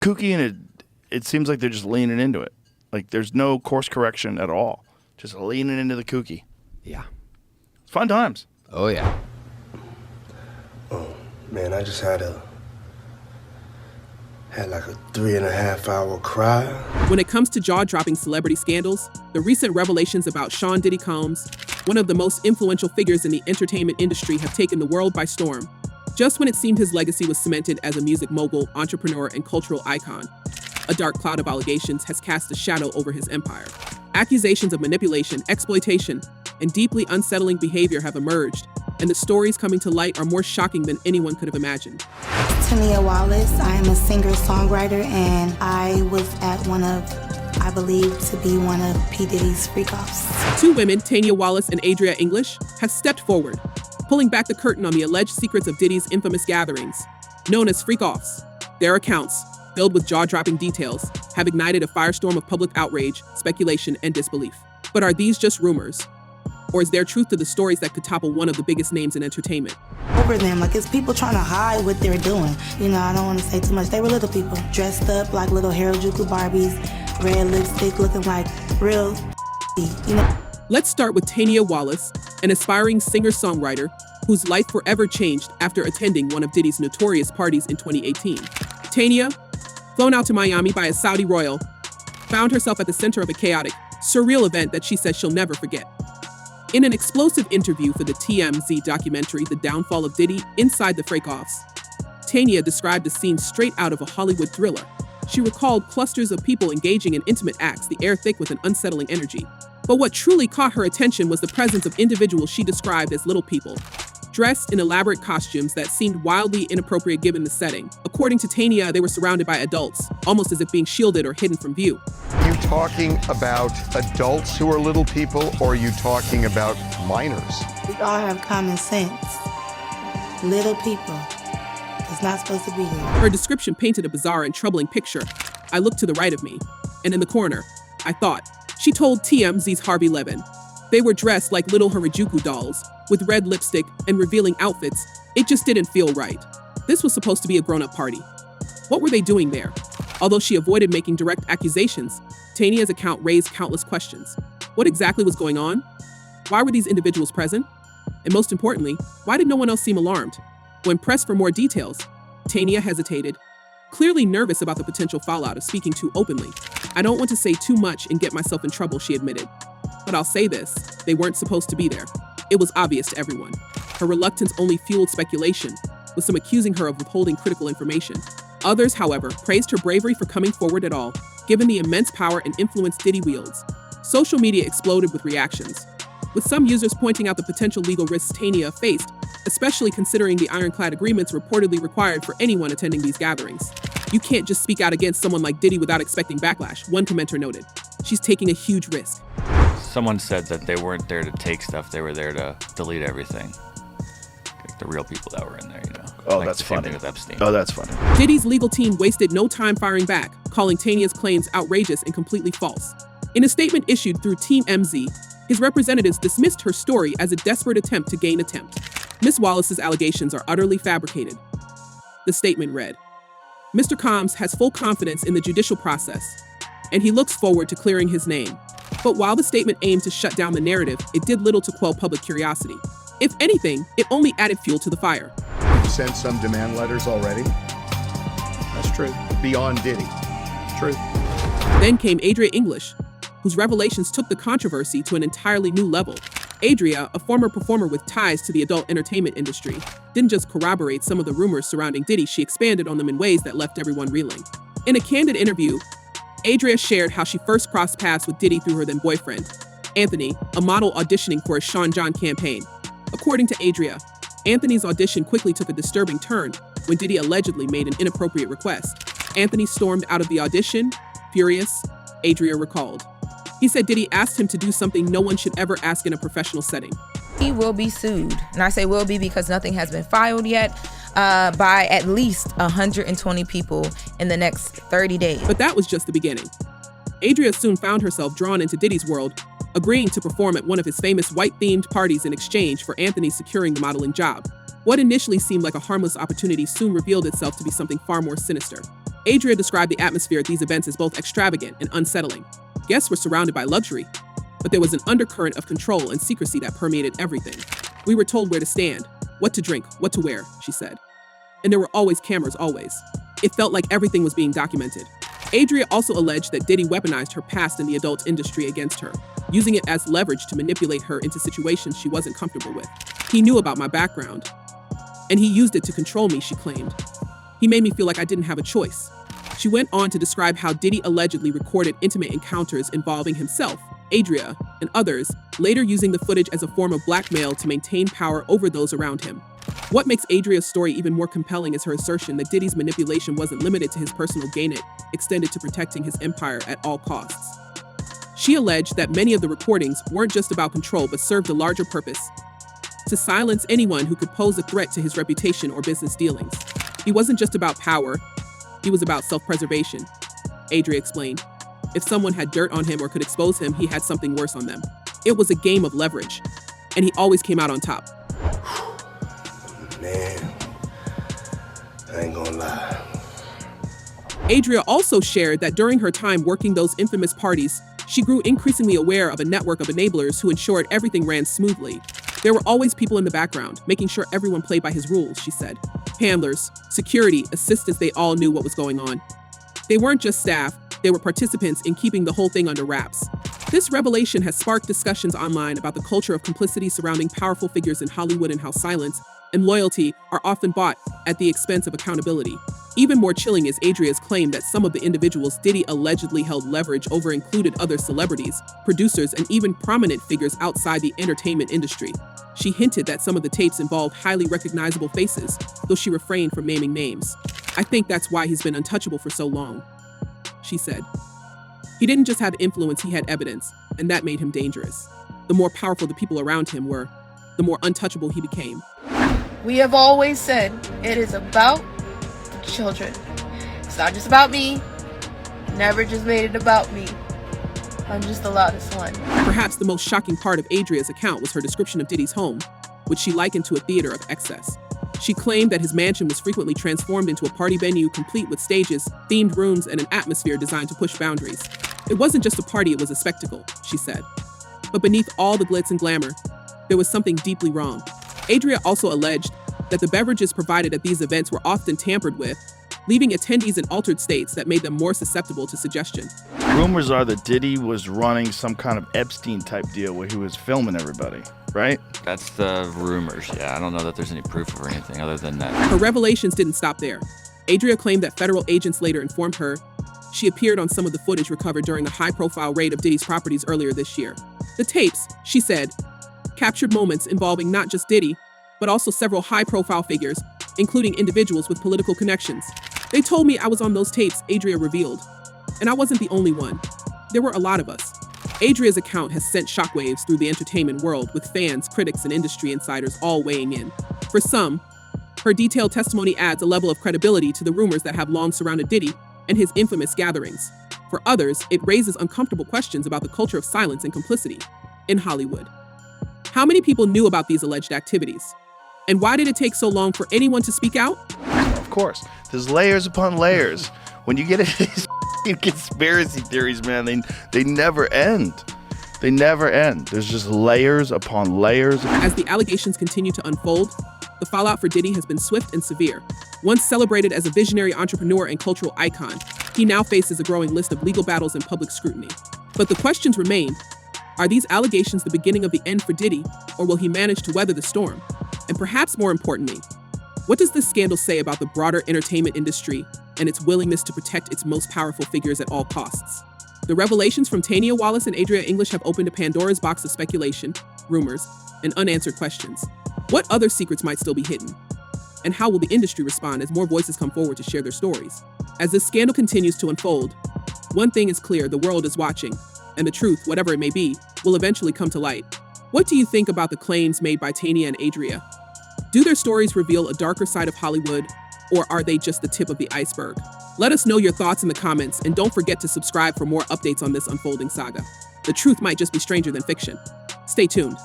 kooky, and it seems like they're just leaning into it. Like there's no course correction at all. Just leaning into the kooky. Yeah. It's fun times. Oh, yeah. Oh, man, I just had like a 3.5-hour cry. When it comes to jaw-dropping celebrity scandals, the recent revelations about Sean Diddy Combs, one of the most influential figures in the entertainment industry, have taken the world by storm. Just when it seemed his legacy was cemented as a music mogul, entrepreneur, and cultural icon, a dark cloud of allegations has cast a shadow over his empire. Accusations of manipulation, exploitation, and deeply unsettling behavior have emerged, and the stories coming to light are more shocking than anyone could have imagined. Tania Wallace. I am a singer-songwriter, and I was at I believe to be one of P. Diddy's freak-offs. Two women, Tania Wallace and Adria English, have stepped forward, pulling back the curtain on the alleged secrets of Diddy's infamous gatherings, known as freak-offs. Their accounts, filled with jaw-dropping details, have ignited a firestorm of public outrage, speculation, and disbelief. But are these just rumors? Or is there truth to the stories that could topple one of the biggest names in entertainment? Over them, like it's people trying to hide what they're doing. I don't want to say too much. They were little people, dressed up like little Harajuku Barbies, red lipstick, looking like real Let's start with Tania Wallace, an aspiring singer-songwriter whose life forever changed after attending one of Diddy's notorious parties in 2018. Tania, flown out to Miami by a Saudi royal, found herself at the center of a chaotic, surreal event that she says she'll never forget. In an explosive interview for the TMZ documentary, The Downfall of Diddy, Inside the Freak-Offs, Tania described a scene straight out of a Hollywood thriller. She recalled clusters of people engaging in intimate acts, the air thick with an unsettling energy. But what truly caught her attention was the presence of individuals she described as little people, dressed in elaborate costumes that seemed wildly inappropriate given the setting. According to Tania, they were surrounded by adults, almost as if being shielded or hidden from view. Are you talking about adults who are little people, or are you talking about minors? We all have common sense. Little people. It's not supposed to be here. Her description painted a bizarre and troubling picture. I looked to the right of me, and in the corner, I thought. She told TMZ's Harvey Levin. They were dressed like little Harajuku dolls, with red lipstick and revealing outfits. It just didn't feel right. This was supposed to be a grown-up party. What were they doing there? Although she avoided making direct accusations, Tania's account raised countless questions. What exactly was going on? Why were these individuals present? And most importantly, why did no one else seem alarmed? When pressed for more details, Tania hesitated, clearly nervous about the potential fallout of speaking too openly. I don't want to say too much and get myself in trouble, she admitted. But I'll say this, they weren't supposed to be there. It was obvious to everyone. Her reluctance only fueled speculation, with some accusing her of withholding critical information. Others, however, praised her bravery for coming forward at all, given the immense power and influence Diddy wields. Social media exploded with reactions, with some users pointing out the potential legal risks Tania faced, especially considering the ironclad agreements reportedly required for anyone attending these gatherings. You can't just speak out against someone like Diddy without expecting backlash, one commenter noted. She's taking a huge risk. Someone said that they weren't there to take stuff, they were there to delete everything. Like the real people that were in there, Oh, like that's the same funny. thing with Epstein. Oh, that's funny. Diddy's legal team wasted no time firing back, calling Tania's claims outrageous and completely false. In a statement issued through Team MZ, his representatives dismissed her story as a desperate attempt to gain attempt. Ms. Wallace's allegations are utterly fabricated. The statement read, Mr. Combs has full confidence in the judicial process, and he looks forward to clearing his name. But while the statement aimed to shut down the narrative, it did little to quell public curiosity. If anything, it only added fuel to the fire. You sent some demand letters already? That's true. Beyond Diddy. True. Then came Adria English, whose revelations took the controversy to an entirely new level. Adria, a former performer with ties to the adult entertainment industry, didn't just corroborate some of the rumors surrounding Diddy, she expanded on them in ways that left everyone reeling. In a candid interview, Adria shared how she first crossed paths with Diddy through her then boyfriend, Anthony, a model auditioning for a Sean John campaign. According to Adria, Anthony's audition quickly took a disturbing turn when Diddy allegedly made an inappropriate request. Anthony stormed out of the audition, furious, Adria recalled. He said Diddy asked him to do something no one should ever ask in a professional setting. He will be sued. And I say will be because nothing has been filed yet by at least 120 people in the next 30 days. But that was just the beginning. Adria soon found herself drawn into Diddy's world, agreeing to perform at one of his famous white-themed parties in exchange for Anthony securing the modeling job. What initially seemed like a harmless opportunity soon revealed itself to be something far more sinister. Adria described the atmosphere at these events as both extravagant and unsettling. Guests were surrounded by luxury, but there was an undercurrent of control and secrecy that permeated everything. We were told where to stand, what to drink, what to wear, she said. And there were always cameras, always. It felt like everything was being documented. Adria also alleged that Diddy weaponized her past in the adult industry against her, using it as leverage to manipulate her into situations she wasn't comfortable with. He knew about my background, and he used it to control me, she claimed. He made me feel like I didn't have a choice. She went on to describe how Diddy allegedly recorded intimate encounters involving himself, Adria, and others, later using the footage as a form of blackmail to maintain power over those around him. What makes Adria's story even more compelling is her assertion that Diddy's manipulation wasn't limited to his personal gain, it extended to protecting his empire at all costs. She alleged that many of the recordings weren't just about control but served a larger purpose: to silence anyone who could pose a threat to his reputation or business dealings. He wasn't just about power, he was about self-preservation, Adria explained. If someone had dirt on him or could expose him, he had something worse on them. It was a game of leverage, and he always came out on top. Man, I ain't gonna lie. Adria also shared that during her time working those infamous parties, she grew increasingly aware of a network of enablers who ensured everything ran smoothly. There were always people in the background, making sure everyone played by his rules, she said. Handlers, security, assistants, they all knew what was going on. They weren't just staff, they were participants in keeping the whole thing under wraps. This revelation has sparked discussions online about the culture of complicity surrounding powerful figures in Hollywood and how silence and loyalty are often bought at the expense of accountability. Even more chilling is Adria's claim that some of the individuals Diddy allegedly held leverage over included other celebrities, producers, and even prominent figures outside the entertainment industry. She hinted that some of the tapes involved highly recognizable faces, though she refrained from naming names. "I think that's why he's been untouchable for so long," she said. He didn't just have influence, he had evidence, and that made him dangerous. The more powerful the people around him were, the more untouchable he became. We have always said it is about the children. It's not just about me. Never just made it about me. I'm just the loudest one. Perhaps the most shocking part of Adria's account was her description of Diddy's home, which she likened to a theater of excess. She claimed that his mansion was frequently transformed into a party venue complete with stages, themed rooms, and an atmosphere designed to push boundaries. It wasn't just a party, it was a spectacle, she said. But beneath all the glitz and glamour, there was something deeply wrong. Adria also alleged that the beverages provided at these events were often tampered with, leaving attendees in altered states that made them more susceptible to suggestion. Rumors are that Diddy was running some kind of Epstein-type deal where he was filming everybody, right? That's the rumors, yeah. I don't know that there's any proof or anything other than that. Her revelations didn't stop there. Adria claimed that federal agents later informed her she appeared on some of the footage recovered during a high-profile raid of Diddy's properties earlier this year. The tapes, she said, captured moments involving not just Diddy, but also several high-profile figures, including individuals with political connections. "They told me I was on those tapes," Adria revealed. "And I wasn't the only one. There were a lot of us." Adria's account has sent shockwaves through the entertainment world, with fans, critics, and industry insiders all weighing in. For some, her detailed testimony adds a level of credibility to the rumors that have long surrounded Diddy and his infamous gatherings. For others, it raises uncomfortable questions about the culture of silence and complicity in Hollywood. How many people knew about these alleged activities? And why did it take so long for anyone to speak out? Of course. There's layers upon layers. When you get into these conspiracy theories, man, they never end. They never end. There's just layers upon layers. As the allegations continue to unfold, the fallout for Diddy has been swift and severe. Once celebrated as a visionary entrepreneur and cultural icon, he now faces a growing list of legal battles and public scrutiny. But the questions remain: are these allegations the beginning of the end for Diddy, or will he manage to weather the storm? And perhaps more importantly, what does this scandal say about the broader entertainment industry and its willingness to protect its most powerful figures at all costs? The revelations from Tanya Wallace and Adria English have opened a Pandora's box of speculation, rumors, and unanswered questions. What other secrets might still be hidden? And how will the industry respond as more voices come forward to share their stories? As this scandal continues to unfold, one thing is clear: the world is watching, and the truth, whatever it may be, will eventually come to light. What do you think about the claims made by Tanya and Adria? Do their stories reveal a darker side of Hollywood, or are they just the tip of the iceberg? Let us know your thoughts in the comments, and don't forget to subscribe for more updates on this unfolding saga. The truth might just be stranger than fiction. Stay tuned.